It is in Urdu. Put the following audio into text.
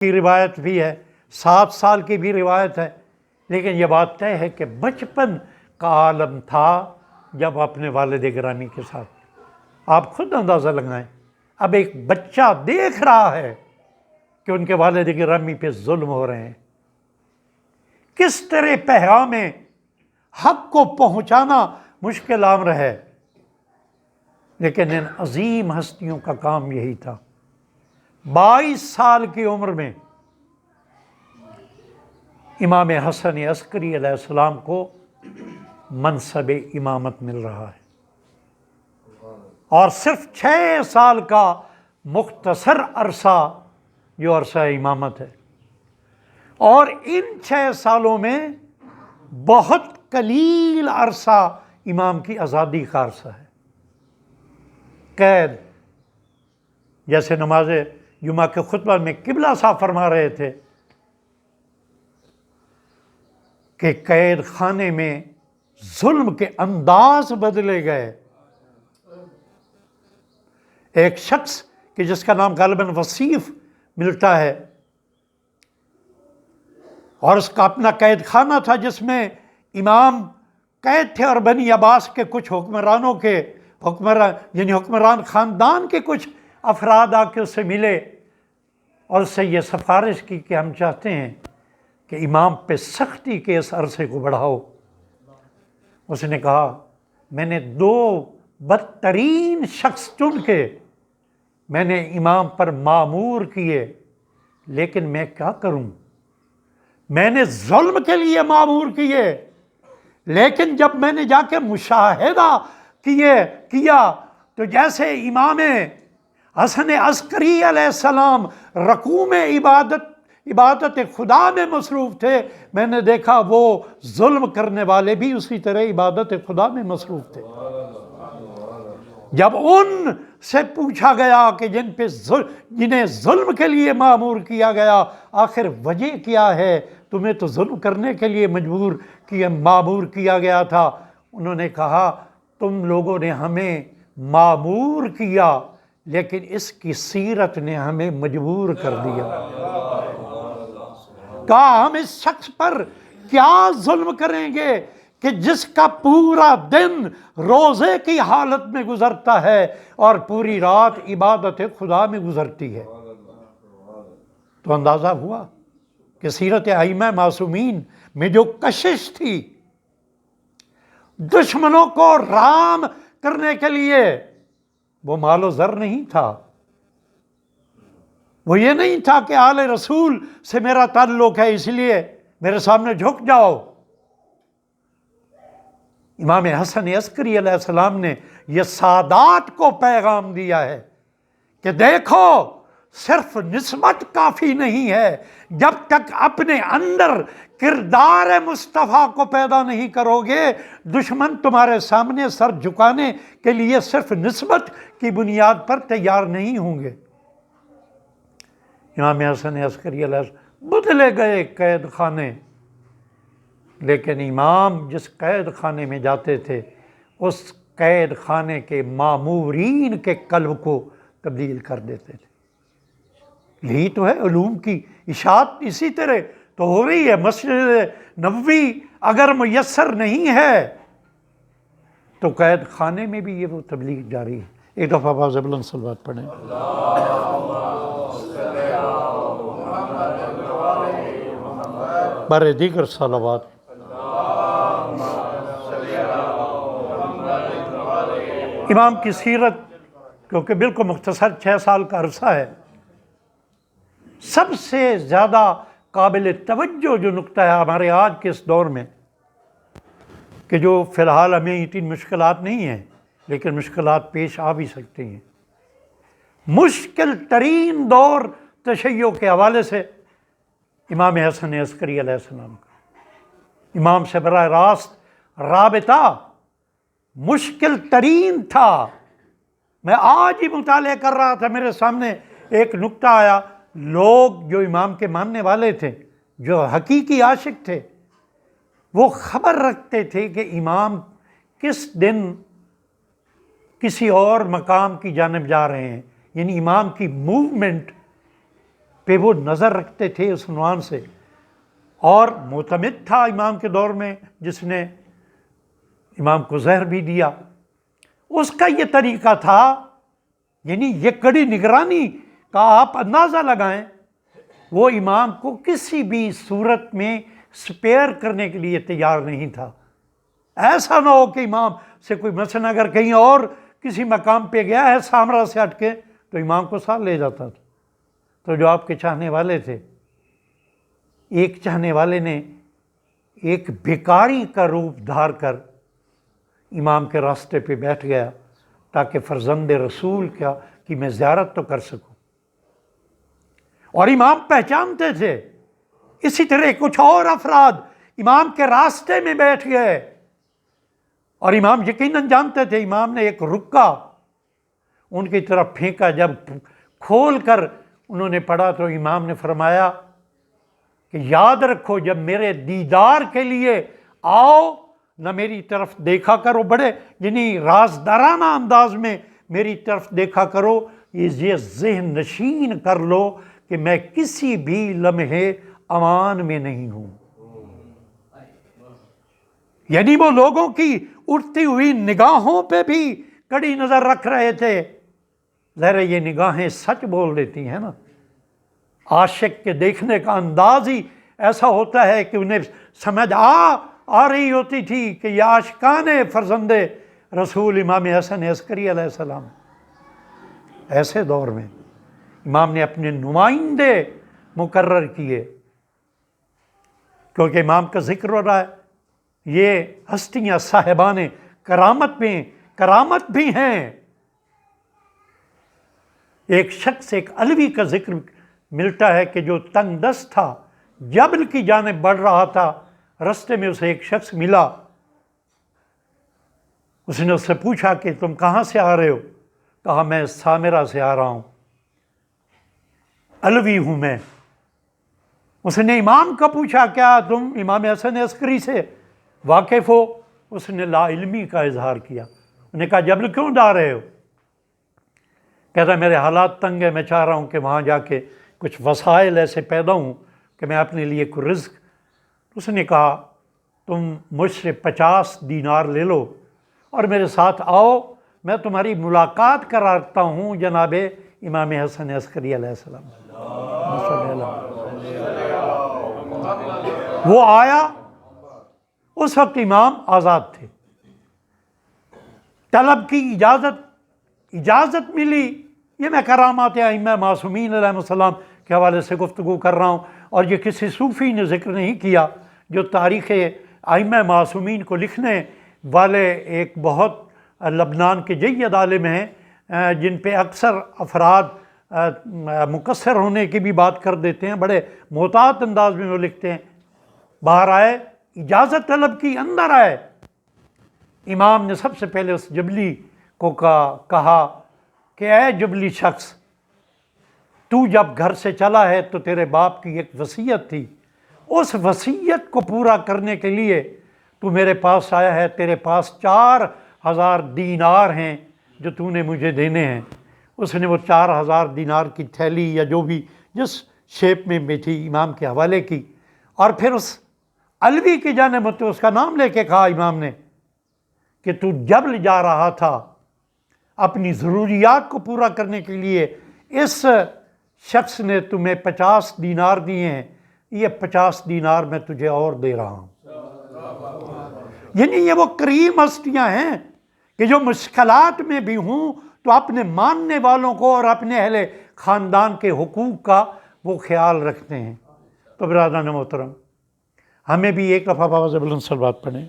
کی روایت بھی ہے، 7 سال کی بھی روایت ہے، لیکن یہ بات طے ہے کہ بچپن کا عالم تھا جب اپنے والد گرامی کے ساتھ۔ آپ خود اندازہ لگائیں، اب ایک بچہ دیکھ رہا ہے کہ ان کے والد گرامی پہ ظلم ہو رہے ہیں، کس طرح پیغام حق کو پہنچانا مشکل امر ہے، لیکن ان عظیم ہستیوں کا کام یہی تھا۔ 22 سال کی عمر میں امام حسن عسکری علیہ السلام کو منصب امامت مل رہا ہے، اور صرف 6 سال کا مختصر عرصہ جو عرصہ امامت ہے، اور ان 6 سالوں میں بہت قلیل عرصہ امام کی آزادی کا عرصہ ہے۔ قید، جیسے نماز جمعہ کے خطبہ میں قبلہ صاحب فرما رہے تھے کہ قید خانے میں ظلم کے انداز بدلے گئے۔ ایک شخص کہ جس کا نام غالباً وصیف ملتا ہے، اور اس کا اپنا قید خانہ تھا جس میں امام قید تھے، اور بنی عباس کے کچھ حکمرانوں کے حکمران خاندان کے کچھ افراد آ کے اس سے ملے اور اس سے یہ سفارش کی کہ ہم چاہتے ہیں کہ امام پہ سختی کے اس عرصے کو بڑھاؤ۔ اس نے کہا میں نے 2 بدترین شخص چن کے میں نے امام پر مامور کیے، لیکن میں کیا کروں، میں نے ظلم کے لیے مامور کیے، لیکن جب میں نے جا کے مشاہدہ کیا تو جیسے امام حسن عسکری علیہ السلام رکوع میں عبادت خدا میں مصروف تھے، میں نے دیکھا وہ ظلم کرنے والے بھی اسی طرح عبادت خدا میں مصروف تھے۔ جب ان سے پوچھا گیا کہ جنہیں ظلم کے لیے مامور کیا گیا، آخر وجہ کیا ہے، تمہیں تو ظلم کرنے کے لیے مامور کیا گیا تھا، انہوں نے کہا تم لوگوں نے ہمیں مامور کیا، لیکن اس کی سیرت نے ہمیں مجبور کر دیا۔ کہا ہم اس شخص پر کیا ظلم کریں گے کہ جس کا پورا دن روزے کی حالت میں گزرتا ہے اور پوری رات عبادت خدا میں گزرتی ہے۔ تو اندازہ ہوا کہ سیرت ائمہ معصومین میں جو کشش تھی دشمنوں کو رام کرنے کے لیے، وہ مال و زر نہیں تھا، وہ یہ نہیں تھا کہ آل رسول سے میرا تعلق ہے اس لیے میرے سامنے جھک جاؤ۔ امام حسن عسکری علیہ السلام نے یہ سادات کو پیغام دیا ہے کہ دیکھو صرف نسبت کافی نہیں ہے، جب تک اپنے اندر کردار مصطفیٰ کو پیدا نہیں کرو گے، دشمن تمہارے سامنے سر جھکانے کے لیے صرف نسبت کی بنیاد پر تیار نہیں ہوں گے۔ امام حسن عسکری علیہ السلام بدلے گئے قید خانے، لیکن امام جس قید خانے میں جاتے تھے اس قید خانے کے مامورین کے قلب کو تبدیل کر دیتے تھے۔ یہی تو ہے علوم کی اشاعت، اسی طرح تو ہو رہی ہے۔ مسجد نبوی اگر میسر نہیں ہے تو قید خانے میں بھی یہ وہ تبلیغ جاری ہے۔ ایک دفعہ باز بلند صلوات پڑھیں۔ بارے دیگر صلوات۔ امام کی سیرت کیونکہ بالکل مختصر 6 سال کا عرصہ ہے، سب سے زیادہ قابل توجہ جو نقطہ ہے ہمارے آج کے اس دور میں، کہ جو فی الحال ہمیں اتنی مشکلات نہیں ہیں لیکن مشکلات پیش آ بھی سکتی ہیں، مشکل ترین دور تشیع کے حوالے سے امام حسن عسکری علیہ السلام کا امام سے براہ راست رابطہ مشکل ترین تھا۔ میں آج ہی مطالعہ کر رہا تھا، میرے سامنے ایک نقطہ آیا، لوگ جو امام کے ماننے والے تھے، جو حقیقی عاشق تھے، وہ خبر رکھتے تھے کہ امام کس دن کسی اور مقام کی جانب جا رہے ہیں، یعنی امام کی موومنٹ پہ وہ نظر رکھتے تھے اس عنوان سے، اور معتمد تھا امام کے دور میں جس نے امام کو زہر بھی دیا، اس کا یہ طریقہ تھا، یعنی یہ کڑی نگرانی کا آپ اندازہ لگائیں، وہ امام کو کسی بھی صورت میں سپیئر کرنے کے لیے تیار نہیں تھا۔ ایسا نہ ہو کہ امام سے کوئی مثلا اگر کہیں اور کسی مقام پہ گیا ہے سامرا سے ہٹ کے تو امام کو ساتھ لے جاتا تھا۔ تو جو آپ کے چاہنے والے تھے، ایک چاہنے والے نے ایک بھکاری کا روپ دھار کر امام کے راستے پہ بیٹھ گیا تاکہ فرزند رسول کی میں زیارت تو کر سکوں، اور امام پہچانتے تھے۔ اسی طرح کچھ اور افراد امام کے راستے میں بیٹھ گئے، اور امام یقیناً جانتے تھے۔ امام نے ایک رکا ان کی طرف پھینکا، جب کھول کر انہوں نے پڑھا تو امام نے فرمایا کہ یاد رکھو جب میرے دیدار کے لیے آؤ نہ میری طرف دیکھا کرو، بڑے یعنی رازدارانہ انداز میں میری طرف دیکھا کرو، یہ ذہن نشین کر لو کہ میں کسی بھی لمحے امان میں نہیں ہوں۔ یعنی وہ لوگوں کی اٹھتی ہوئی نگاہوں پہ بھی کڑی نظر رکھ رہے تھے۔ ظاہر یہ نگاہیں سچ بول دیتی ہیں نا، عاشق کے دیکھنے کا انداز ہی ایسا ہوتا ہے کہ انہیں سمجھ آ رہی ہوتی تھی کہ یہ عاشقان فرزند رسول امام حسن عسکری علیہ السلام۔ ایسے دور میں امام نے اپنے نمائندے مقرر کیے، کیونکہ امام کا ذکر ہو رہا ہے، یہ ہستیاں صاحبان کرامت بھی ہیں۔ ایک شخص، ایک علوی کا ذکر ملتا ہے کہ جو تنگ دست تھا، جبل کی جانب بڑھ رہا تھا، رستے میں اسے ایک شخص ملا، اس نے اس سے پوچھا کہ تم کہاں سے آ رہے ہو؟ کہا میں سامرا سے آ رہا ہوں، علوی ہوں میں۔ اس نے امام کا پوچھا کیا تم امام حسن عسکری سے واقف ہو؟ اس نے لا علمی کا اظہار کیا۔ انہوں نے کہا جبل کیوں جا رہے ہو؟ کہتا میرے حالات تنگ ہیں، میں چاہ رہا ہوں کہ وہاں جا کے کچھ وسائل ایسے پیدا ہوں کہ میں اپنے لیے کوئی رزق۔ اس نے کہا تم مجھ سے 50 دینار لے لو اور میرے ساتھ آؤ، میں تمہاری ملاقات کراتا ہوں جناب امام حسن عسکری علیہ السلام۔ وہ آیا، اس وقت امام آزاد تھے، طلب کی اجازت ملی۔ یہ میں کرامات ائمہ معصومین علیہ السلام کے حوالے سے گفتگو کر رہا ہوں، اور یہ کسی صوفی نے ذکر نہیں کیا۔ جو تاریخ ائمہ معصومین کو لکھنے والے ایک بہت لبنان کے جید عالم ہیں، جن پہ اکثر افراد مقصر ہونے کی بھی بات کر دیتے ہیں، بڑے محتاط انداز میں وہ لکھتے ہیں۔ باہر آئے، اجازت طلب کی، اندر آئے۔ امام نے سب سے پہلے اس جبلی کو کہا کہ اے جبلی شخص، تو جب گھر سے چلا ہے تو تیرے باپ کی ایک وصیت تھی، اس وصیت کو پورا کرنے کے لیے تو میرے پاس آیا ہے۔ تیرے پاس 4000 دینار ہیں جو تو نے مجھے دینے ہیں۔ اس نے وہ 4000 دینار کی تھیلی یا جو بھی جس شیپ میں بھی تھی امام کے حوالے کی، اور پھر اس علوی کی جانب اس کا نام لے کے کہا امام نے کہ تو جبل جا رہا تھا اپنی ضروریات کو پورا کرنے کے لیے، اس شخص نے تمہیں 50 دینار دیے ہیں، یہ 50 دینار میں تجھے اور دے رہا ہوں۔ یعنی یہ وہ کریم ہستیاں ہیں کہ جو مشکلات میں بھی ہوں تو اپنے ماننے والوں کو اور اپنے اہل خاندان کے حقوق کا وہ خیال رکھتے ہیں۔ تو برادران محترم، ہمیں بھی ایک دفعہ بابا بلند صلوات پڑھیں۔